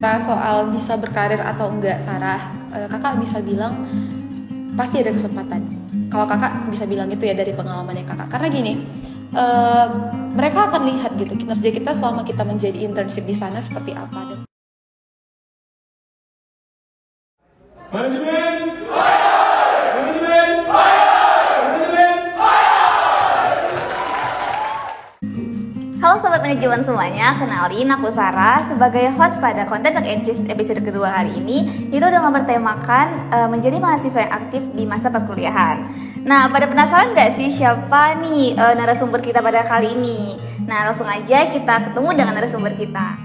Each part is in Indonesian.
Soal bisa berkarir atau enggak, Sarah, kakak bisa bilang pasti ada kesempatan. Kalau kakak bisa bilang itu ya dari pengalamannya kakak, karena gini, eh, mereka akan lihat gitu kinerja kita selama kita menjadi internship di sana seperti apa. Manajemen, manajemen, manajemen. Halo Sobat Manajemen semuanya, kenalin aku Sarah sebagai host pada konten Talk&Cheese episode kedua kali ini. Itu dengan bertemakan menjadi mahasiswa yang aktif di masa perkuliahan. Nah, pada penasaran gak sih siapa nih narasumber kita pada kali ini? Nah, langsung aja kita ketemu dengan narasumber kita.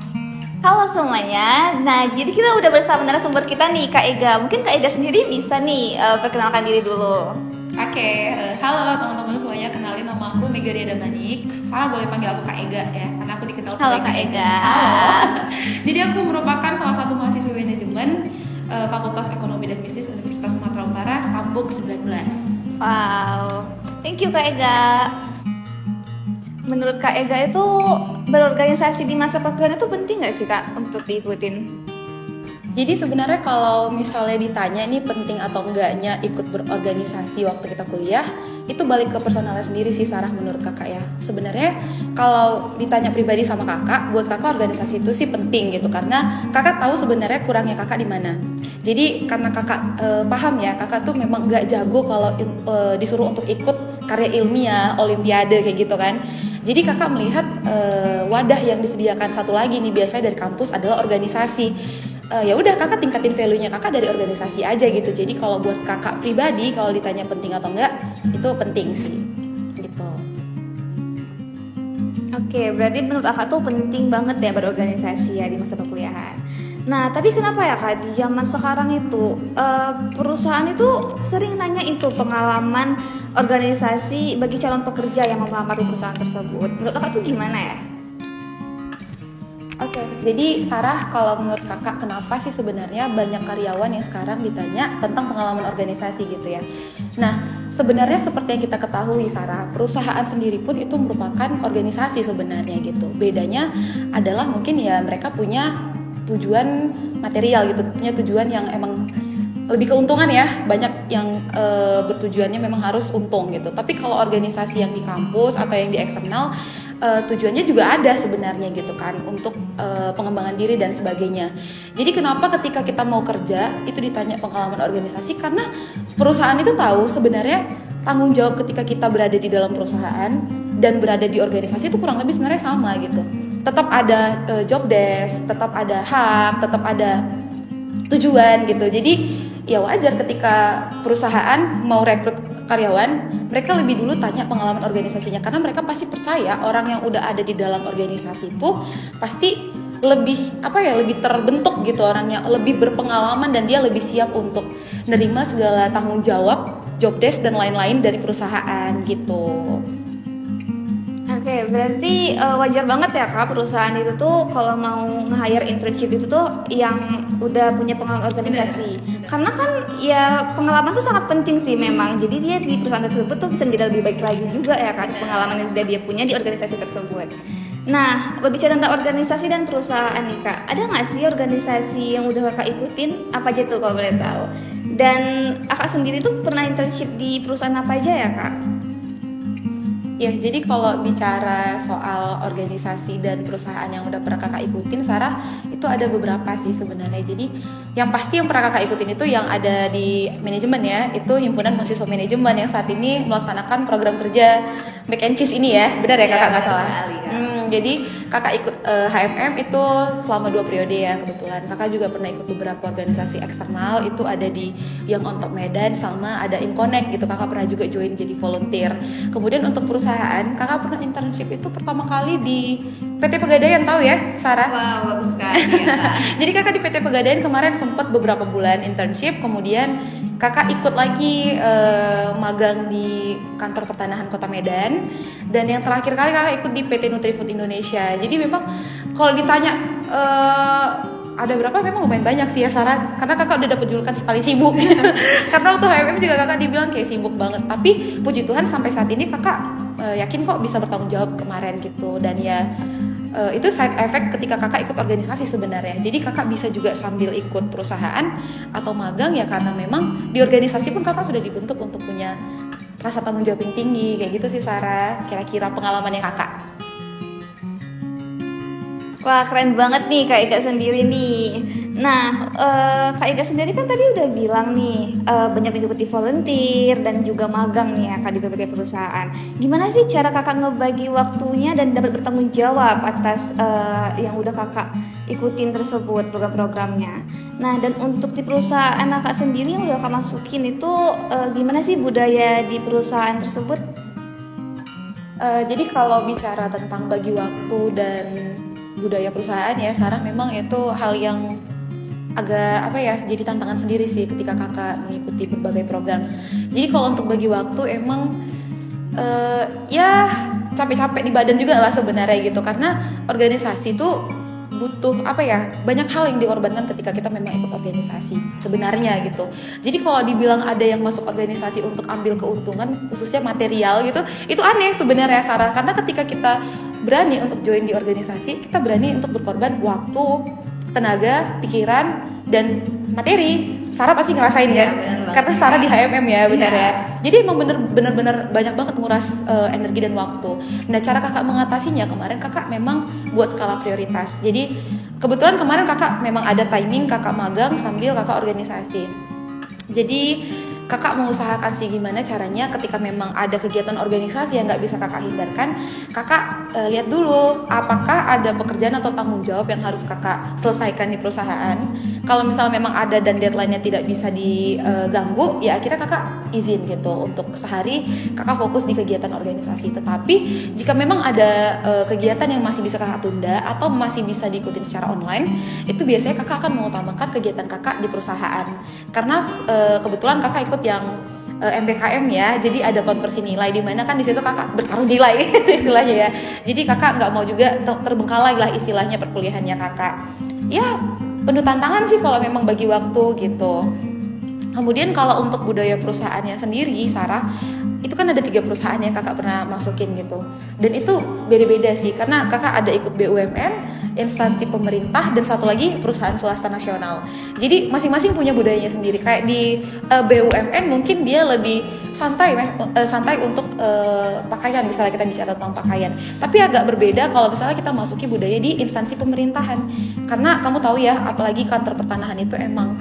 Halo semuanya, nah jadi kita udah bersama narasumber kita nih, Kak Ega. Mungkin Kak Ega sendiri bisa nih perkenalkan diri dulu. Oke, halo teman-teman semuanya, kenalin nama aku Megaria Damanik. Sarah boleh panggil aku Kak Ega ya, karena aku dikenal Halo sebagai Kak Ega. Halo. Jadi aku merupakan salah satu mahasiswa manajemen Fakultas Ekonomi dan Bisnis Universitas Sumatera Utara, Stambuk 19. Wow, thank you Kak Ega. Menurut Kak Ega itu berorganisasi di masa perkuliahan itu penting nggak sih Kak untuk diikutin? Jadi sebenarnya kalau misalnya ditanya nih penting atau enggaknya ikut berorganisasi waktu kita kuliah, itu balik ke personalnya sendiri sih Sarah menurut kakak ya. Sebenarnya kalau ditanya pribadi sama kakak, buat kakak organisasi itu sih penting gitu, karena kakak tahu sebenarnya kurangnya kakak di mana. Jadi karena kakak paham ya, kakak tuh memang nggak jago kalau disuruh untuk ikut karya ilmiah, olimpiade kayak gitu kan. Jadi kakak melihat wadah yang disediakan satu lagi nih biasanya dari kampus adalah organisasi. Ya udah kakak tingkatin value-nya kakak dari organisasi aja gitu. Jadi kalau buat kakak pribadi kalau ditanya penting atau enggak, itu penting sih gitu. Oke, berarti menurut kakak tuh penting banget ya berorganisasi ya di masa perkuliahan. Nah, tapi kenapa ya Kak di zaman sekarang itu perusahaan itu sering nanya itu pengalaman organisasi bagi calon pekerja yang mau melamar di perusahaan tersebut. Menurut kakak tuh gimana ya? Oke, jadi Sarah, kalau menurut kakak kenapa sih sebenarnya banyak karyawan yang sekarang ditanya tentang pengalaman organisasi gitu ya? Nah, sebenarnya seperti yang kita ketahui Sarah, perusahaan sendiri pun itu merupakan organisasi sebenarnya gitu. Bedanya adalah mungkin ya mereka punya tujuan material gitu, punya tujuan yang emang lebih keuntungan ya, banyak yang bertujuannya memang harus untung gitu. Tapi kalau organisasi yang di kampus atau yang di eksternal, tujuannya juga ada sebenarnya gitu kan, untuk pengembangan diri dan sebagainya. Jadi kenapa ketika kita mau kerja itu ditanya pengalaman organisasi, karena perusahaan itu tahu sebenarnya tanggung jawab ketika kita berada di dalam perusahaan dan berada di organisasi itu kurang lebih sebenarnya sama gitu. Tetap ada job desk, tetap ada hak, tetap ada tujuan gitu. Jadi ya wajar ketika perusahaan mau rekrut karyawan, mereka lebih dulu tanya pengalaman organisasinya, karena mereka pasti percaya orang yang udah ada di dalam organisasi itu pasti lebih lebih terbentuk gitu, orangnya lebih berpengalaman dan dia lebih siap untuk menerima segala tanggung jawab, job desk dan lain-lain dari perusahaan gitu. Oke, berarti wajar banget ya Kak perusahaan itu tuh kalau mau nge-hire internship itu tuh yang udah punya pengalaman organisasi. Bener. Karena kan ya pengalaman tuh sangat penting sih memang. Jadi dia di perusahaan tersebut tuh bisa menjadi lebih baik lagi juga ya Kak, pengalaman yang udah dia punya di organisasi tersebut. Nah, berbicara tentang organisasi dan perusahaan nih Kak, ada nggak sih organisasi yang udah Kakak ikutin? Apa aja tuh kalau boleh tahu? Dan Kakak sendiri tuh pernah internship di perusahaan apa aja ya Kak? Ya, jadi kalau bicara soal organisasi dan perusahaan yang udah pernah kakak ikutin, Sarah, itu ada beberapa sih sebenarnya. Jadi yang pasti yang pernah kakak ikutin itu yang ada di manajemen ya, itu Himpunan Mahasiswa Manajemen yang saat ini melaksanakan program kerja Talk&Cheese ini ya, benar ya kakak nggak salah? Jadi kakak ikut HMM itu selama 2 periode ya kebetulan. Kakak juga pernah ikut beberapa organisasi eksternal, itu ada di yang on top Medan sama ada Imconnect gitu. Kakak pernah juga join jadi volunteer. Kemudian untuk perusahaan, kakak pernah internship itu pertama kali di PT Pegadaian, tahu ya Sarah? Wah, bagus sekali ya Kak. Jadi kakak di PT Pegadaian kemarin sempat beberapa bulan internship, kemudian kakak ikut lagi magang di kantor pertanahan Kota Medan, dan yang terakhir kali kakak ikut di PT Nutrifood Indonesia. Jadi memang kalau ditanya ada berapa, memang lumayan banyak sih ya Sarah, karena kakak udah dapet julukan paling sibuk. Karena waktu HMM juga kakak dibilang kayak sibuk banget, tapi puji Tuhan sampai saat ini kakak yakin kok bisa bertanggung jawab kemarin gitu. Dan ya itu side effect ketika kakak ikut organisasi sebenarnya. Jadi kakak bisa juga sambil ikut perusahaan atau magang ya, karena memang di organisasi pun kakak sudah dibentuk untuk punya rasa tanggung jawab yang tinggi kayak gitu sih Sarah. Kira-kira pengalamannya kakak. Wah, keren banget nih Kak Ika sendiri nih. Nah, Kak Ika sendiri kan tadi udah bilang nih banyak mengikuti volunteer dan juga magang nih ya Kak di berbagai perusahaan. Gimana sih cara Kakak ngebagi waktunya dan dapat bertanggung jawab atas yang udah Kakak ikutin tersebut program-programnya? Nah, dan untuk di perusahaan Kakak sendiri yang udah Kakak masukin itu gimana sih budaya di perusahaan tersebut? Jadi kalau bicara tentang bagi waktu dan budaya perusahaan ya, Sarah, memang itu hal yang agak jadi tantangan sendiri sih ketika kakak mengikuti berbagai program. Jadi kalau untuk bagi waktu emang ya capek-capek di badan juga lah sebenarnya gitu, karena organisasi itu butuh banyak hal yang dikorbankan ketika kita memang ikut organisasi sebenarnya gitu. Jadi kalau dibilang ada yang masuk organisasi untuk ambil keuntungan khususnya material gitu, itu aneh sebenarnya Sarah, karena ketika kita berani untuk join di organisasi, kita berani untuk berkorban waktu, tenaga, pikiran, dan materi. Sarah pasti ngerasain kan? Karena Sarah di HMM ya, benar ya. Jadi emang bener-bener banyak banget nguras energi dan waktu. Nah, cara kakak mengatasinya kemarin, kakak memang buat skala prioritas. Jadi kebetulan kemarin kakak memang ada timing kakak magang sambil kakak organisasi. Jadi kakak mengusahakan sih gimana caranya ketika memang ada kegiatan organisasi yang nggak bisa kakak hindarkan, kakak lihat dulu apakah ada pekerjaan atau tanggung jawab yang harus kakak selesaikan di perusahaan. Kalau misalnya memang ada dan deadline-nya tidak bisa diganggu, ya akhirnya kakak izin gitu untuk sehari kakak fokus di kegiatan organisasi. Tetapi jika memang ada kegiatan yang masih bisa kakak tunda atau masih bisa diikuti secara online, itu biasanya kakak akan mengutamakan kegiatan kakak di perusahaan. Karena kebetulan kakak ikut yang MBKM ya, jadi ada konversi nilai di mana kan di situ kakak bertaruh nilai istilahnya ya. Jadi kakak nggak mau juga terbengkalai lah istilahnya perkuliahannya kakak. Ya penuh tantangan sih kalau memang bagi waktu gitu. Kemudian kalau untuk budaya perusahaannya sendiri, Sarah, itu kan ada 3 perusahaan yang kakak pernah masukin gitu. Dan itu beda-beda sih, karena kakak ada ikut BUMN, instansi pemerintah, dan satu lagi perusahaan swasta nasional. Jadi masing-masing punya budayanya sendiri. Kayak di BUMN mungkin dia lebih santai untuk pakaian, misalnya kita bicara tentang pakaian. Tapi agak berbeda kalau misalnya kita masuki budaya di instansi pemerintahan. Karena kamu tahu ya, apalagi kantor pertanahan itu emang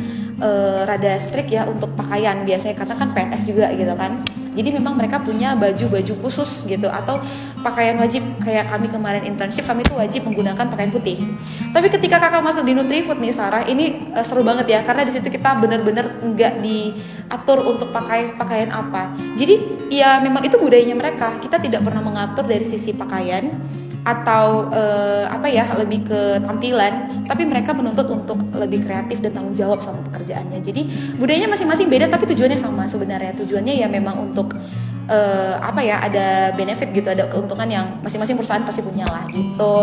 rada strict ya untuk pakaian biasanya, karena kan PNS juga gitu kan. Jadi memang mereka punya baju-baju khusus gitu, atau pakaian wajib. Kayak kami kemarin internship, kami tuh wajib menggunakan pakaian putih. Tapi ketika kakak masuk di Nutrifood nih Sarah, ini seru banget ya, karena di situ kita benar-benar nggak diatur untuk pakai pakaian apa. Jadi ya memang itu budayanya mereka. Kita tidak pernah mengatur dari sisi pakaian atau lebih ke tampilan, tapi mereka menuntut untuk lebih kreatif dan tanggung jawab sama pekerjaannya. Jadi budayanya masing-masing beda, tapi tujuannya sama sebenarnya. Tujuannya ya memang untuk ada benefit gitu, ada keuntungan yang masing-masing perusahaan pasti punya lah gitu.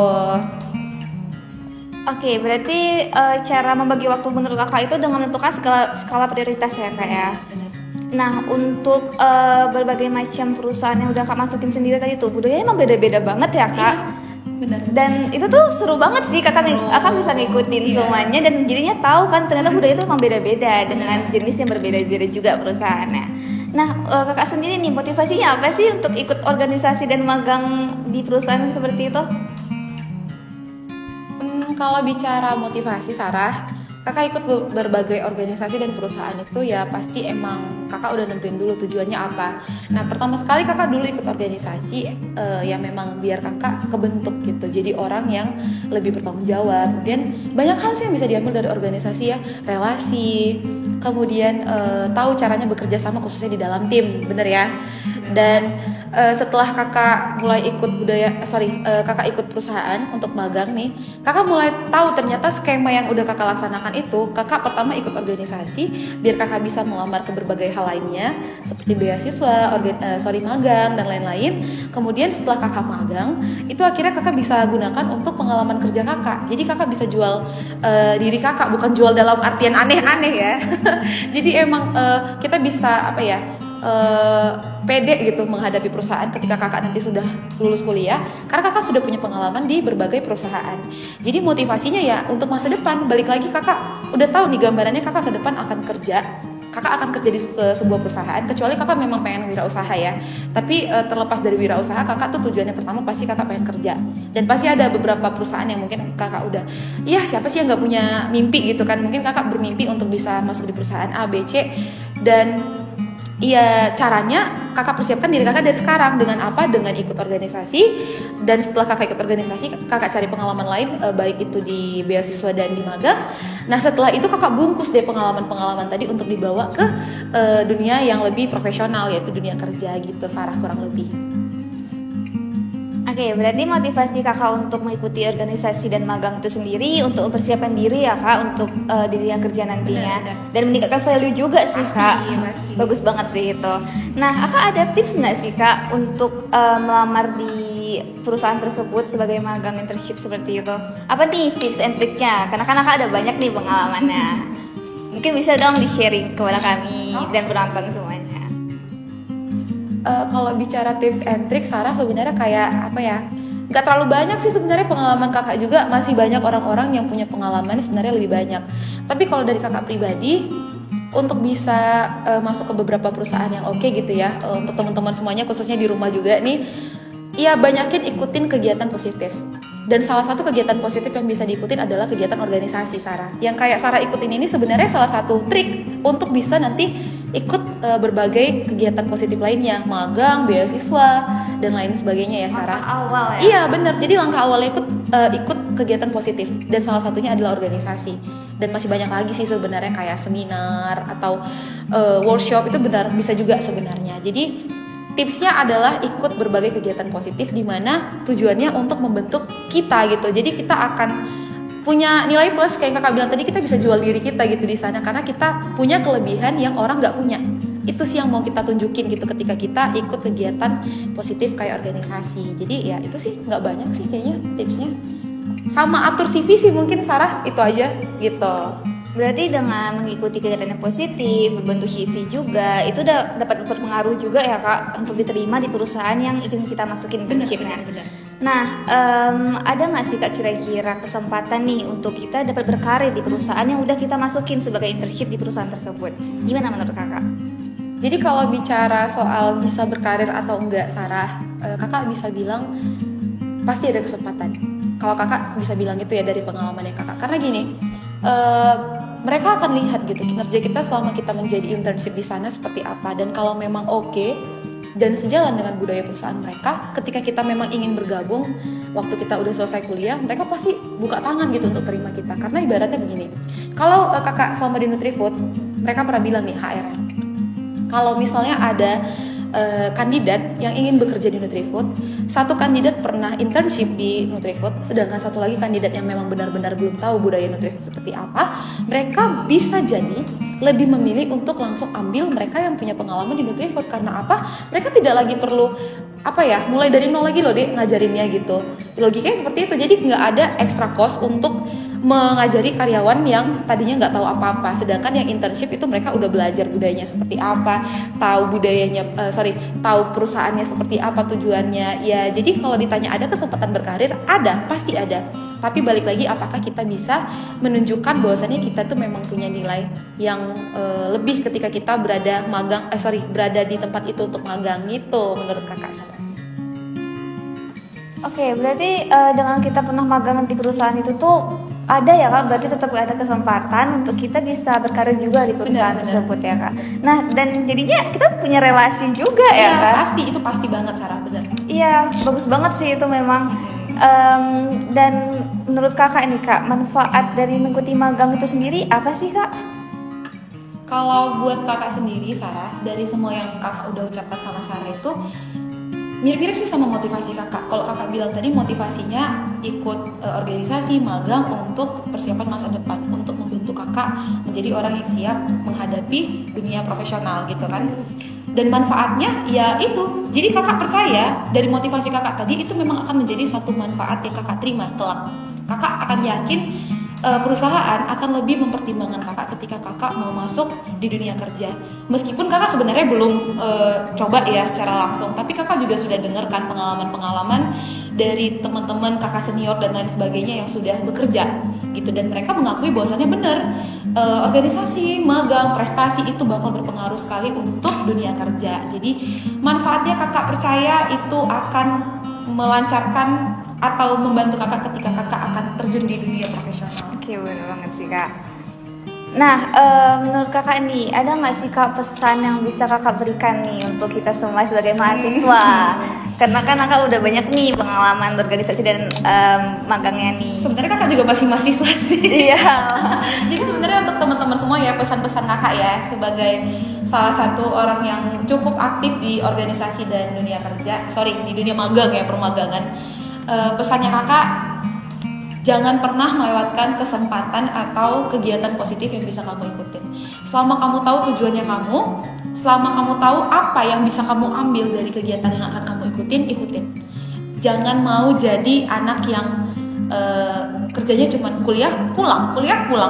Oke, berarti cara membagi waktu menurut kakak itu dengan menentukan skala prioritas ya kak ya. Nah, untuk berbagai macam perusahaan yang udah kak masukin sendiri tadi tuh, budayanya emang beda-beda banget ya kak. Iya, benar. Dan itu tuh seru banget sih, kakak bisa ngikutin semuanya dan jadinya tahu kan ternyata budaya itu emang beda-beda dengan jenis yang berbeda-beda juga perusahaannya. Nah, kakak sendiri nih motivasinya apa sih untuk ikut organisasi dan magang di perusahaan seperti itu? Kalau bicara motivasi Sarah, kakak ikut berbagai organisasi dan perusahaan itu ya pasti emang kakak udah nentuin dulu tujuannya apa. Nah, pertama sekali kakak dulu ikut organisasi ya memang biar kakak kebentuk gitu, jadi orang yang lebih bertanggung jawab. Kemudian banyak hal sih yang bisa diambil dari organisasi ya, relasi, kemudian tahu caranya bekerja sama khususnya di dalam tim, bener ya. Dan setelah kakak mulai kakak ikut perusahaan untuk magang nih, kakak mulai tahu ternyata skema yang udah kakak laksanakan itu, kakak pertama ikut organisasi biar kakak bisa melamar ke berbagai hal lainnya seperti beasiswa, magang dan lain-lain. Kemudian setelah kakak magang, itu akhirnya kakak bisa gunakan untuk pengalaman kerja kakak. Jadi kakak bisa jual diri kakak, bukan jual dalam artian aneh-aneh ya. Jadi emang kita bisa pede gitu menghadapi perusahaan ketika kakak nanti sudah lulus kuliah, karena kakak sudah punya pengalaman di berbagai perusahaan. Jadi motivasinya ya untuk masa depan, balik lagi kakak udah tahu nih gambarannya kakak ke depan akan kerja. Kakak akan kerja di sebuah perusahaan, kecuali kakak memang pengen wirausaha ya. Tapi terlepas dari wirausaha, kakak tuh tujuannya pertama pasti kakak pengen kerja. Dan pasti ada beberapa perusahaan yang mungkin kakak udah, iya siapa sih yang nggak punya mimpi gitu kan. Mungkin kakak bermimpi untuk bisa masuk di perusahaan A, B, C. Dan iya caranya kakak persiapkan diri kakak dari sekarang. Dengan apa? Dengan ikut organisasi. Dan setelah kakak ikut organisasi, kakak cari pengalaman lain, baik itu di beasiswa dan di magang. Nah setelah itu kakak bungkus deh pengalaman-pengalaman tadi untuk dibawa ke dunia yang lebih profesional, yaitu dunia kerja gitu, Sarah, kurang lebih. Oke, berarti motivasi kakak untuk mengikuti organisasi dan magang itu sendiri untuk mempersiapkan diri ya kak untuk di dunia kerja nantinya. Benar. Dan meningkatkan value juga sih kak. Pasti. Bagus banget sih itu. Nah, kakak ada tips nggak sih kak untuk melamar di perusahaan tersebut sebagai magang internship seperti itu? Apa nih tips and triknya? Karena kan kakak ada banyak nih pengalamannya. Mungkin bisa dong di-sharing kepada kami dan penonton semuanya. Kalau bicara tips and trick, Sarah sebenarnya kayak apa ya? Gak terlalu banyak sih sebenarnya pengalaman kakak juga. Masih banyak orang-orang yang punya pengalaman sebenarnya lebih banyak. Tapi kalau dari kakak pribadi, untuk bisa masuk ke beberapa perusahaan yang oke gitu ya, untuk teman-teman semuanya khususnya di rumah juga nih, ya banyakin ikutin kegiatan positif. Dan salah satu kegiatan positif yang bisa diikutin adalah kegiatan organisasi, Sarah. Yang kayak Sarah ikutin ini sebenarnya salah satu trik untuk bisa nanti ikut berbagai kegiatan positif lainnya, magang, beasiswa, dan lain sebagainya ya, Sarah. Langkah awal ya? Iya benar, jadi langkah awalnya ikut kegiatan positif, dan salah satunya adalah organisasi. Dan masih banyak lagi sih sebenarnya kayak seminar atau workshop, itu benar bisa juga sebenarnya. Jadi tipsnya adalah ikut berbagai kegiatan positif di mana tujuannya untuk membentuk kita gitu. Jadi kita akan punya nilai plus, kayak kakak bilang tadi, kita bisa jual diri kita gitu di sana karena kita punya kelebihan yang orang nggak punya. Itu sih yang mau kita tunjukin gitu ketika kita ikut kegiatan positif kayak organisasi. Jadi ya itu sih nggak banyak sih kayaknya tipsnya. Sama atur CV sih mungkin, Sarah, itu aja gitu. Berarti dengan mengikuti kegiatan yang positif, berbentuk CV juga, itu dapat berpengaruh juga ya kak untuk diterima di perusahaan yang ingin kita masukin internshipnya. Benar. Nah, ada nggak sih kak kira-kira kesempatan nih untuk kita dapat berkarir di perusahaan yang udah kita masukin sebagai internship di perusahaan tersebut? Gimana menurut kakak? Jadi kalau bicara soal bisa berkarir atau enggak, Sarah, kakak bisa bilang pasti ada kesempatan. Kalau kakak bisa bilang gitu ya dari pengalamannya kakak. Karena gini, mereka akan lihat gitu kinerja kita selama kita menjadi internship di sana seperti apa. Dan kalau memang oke dan sejalan dengan budaya perusahaan mereka, ketika kita memang ingin bergabung waktu kita udah selesai kuliah, mereka pasti buka tangan gitu untuk terima kita. Karena ibaratnya begini, kalau kakak selama di Nutrifood, mereka pernah bilang nih HR, kalau misalnya ada kandidat yang ingin bekerja di Nutrifood, satu kandidat pernah internship di Nutrifood, sedangkan satu lagi kandidat yang memang benar-benar belum tahu budaya Nutrifood seperti apa, mereka bisa jadi lebih memilih untuk langsung ambil mereka yang punya pengalaman di Nutrifood. Karena apa? Mereka tidak lagi perlu mulai dari nol lagi loh deh ngajarinnya gitu. Logikanya seperti itu. Jadi nggak ada extra cost untuk mengajari karyawan yang tadinya nggak tahu apa-apa. Sedangkan yang internship itu mereka udah belajar budayanya seperti apa, tahu tahu perusahaannya seperti apa, tujuannya. Ya jadi kalau ditanya ada kesempatan berkarir, ada, pasti ada. Tapi balik lagi, apakah kita bisa menunjukkan bahwasannya kita tuh memang punya nilai yang lebih ketika kita berada di tempat itu untuk magang gitu, menurut kakak Sarah. Oke, berarti dengan kita pernah magang di perusahaan itu tuh ada ya kak, berarti tetap ada kesempatan untuk kita bisa berkarir juga di perusahaan tersebut ya kak. Nah, dan jadinya kita punya relasi juga ya kak. Itu pasti banget, Sarah, benar. Iya, bagus banget sih itu memang. Dan menurut kakak ini kak, manfaat dari mengikuti magang itu sendiri apa sih kak? Kalau buat kakak sendiri, Sarah, dari semua yang kakak udah ucapkan sama Sarah itu mirip-mirip sih sama motivasi kakak. Kalau kakak bilang tadi motivasinya ikut organisasi, magang untuk persiapan masa depan, untuk membentuk kakak menjadi orang yang siap menghadapi dunia profesional gitu kan. Dan manfaatnya ya itu, jadi kakak percaya dari motivasi kakak tadi itu memang akan menjadi satu manfaat yang kakak terima kelak. Kakak akan yakin perusahaan akan lebih mempertimbangkan kakak ketika kakak mau masuk di dunia kerja. Meskipun kakak sebenarnya belum coba ya secara langsung, tapi kakak juga sudah dengarkan pengalaman-pengalaman dari teman-teman kakak senior dan lain sebagainya yang sudah bekerja gitu, dan mereka mengakui bahwasannya benar, organisasi, magang, prestasi itu bakal berpengaruh sekali untuk dunia kerja. Jadi manfaatnya kakak percaya itu akan melancarkan atau membantu kakak ketika kakak akan terjun di dunia profesional. Oke, benar banget sih Kak. Nah, menurut kakak nih, ada nggak sih Kak pesan yang bisa kakak berikan nih untuk kita semua sebagai mahasiswa? Karena kan kakak udah banyak nih pengalaman organisasi dan magangnya nih. Sebenarnya kakak juga masih mahasiswa sih. Iya. Jadi sebenarnya untuk teman-teman semua ya, pesan-pesan kakak ya sebagai salah satu orang yang cukup aktif di organisasi dan dunia kerja, di dunia magang ya, permagangan. Pesannya kakak, jangan pernah melewatkan kesempatan atau kegiatan positif yang bisa kamu ikutin. Selama kamu tahu tujuannya kamu, selama kamu tahu apa yang bisa kamu ambil dari kegiatan yang akan kamu ikutin. Jangan mau jadi anak yang kerjanya cuma kuliah pulang,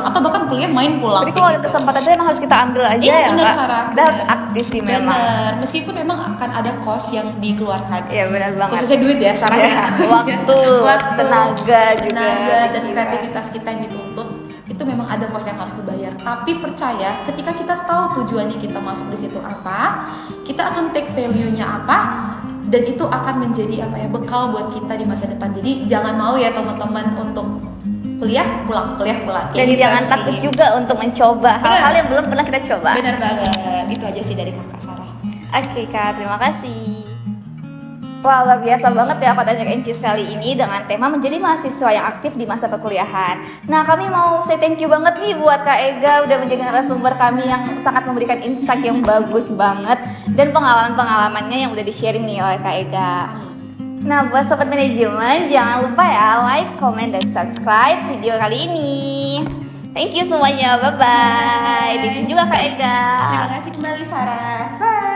atau bahkan kuliah main pulang. Jadi kalau ada kesempatan itu emang harus kita ambil aja ya, bener, Kak? Sarah, Kita harus aktif sih memang. Bener, meskipun memang akan ada cost yang dikeluarkan. Iya benar banget. Khususnya duit ya, Sarah. Ya, waktu, tenaga juga. Dan kreativitas kita yang dituntut itu memang ada cost yang harus dibayar. Tapi percaya, ketika kita tahu tujuannya kita masuk di situ apa, kita akan take value-nya apa, dan itu akan menjadi bekal buat kita di masa depan. Jadi jangan mau ya teman-teman untuk kuliah pulang. Dan jangan takut juga untuk mencoba hal-hal yang belum pernah kita coba. Benar banget. Itu aja sih dari kakak Sarah. Oke Kak, terima kasih. Wah, luar biasa banget ya Konten Encis kali ini dengan tema menjadi mahasiswa yang aktif di masa perkuliahan. Nah, kami mau say thank you banget nih buat Kak Ega udah menjadi narasumber kami yang sangat memberikan insight yang bagus banget dan pengalaman-pengalamannya yang udah di-sharing nih oleh Kak Ega. Nah, buat sobat manajemen, jangan lupa ya like, comment, dan subscribe video kali ini. Thank you semuanya, bye-bye. Thank you juga Kak Ega. Terima kasih kembali Sarah. Bye.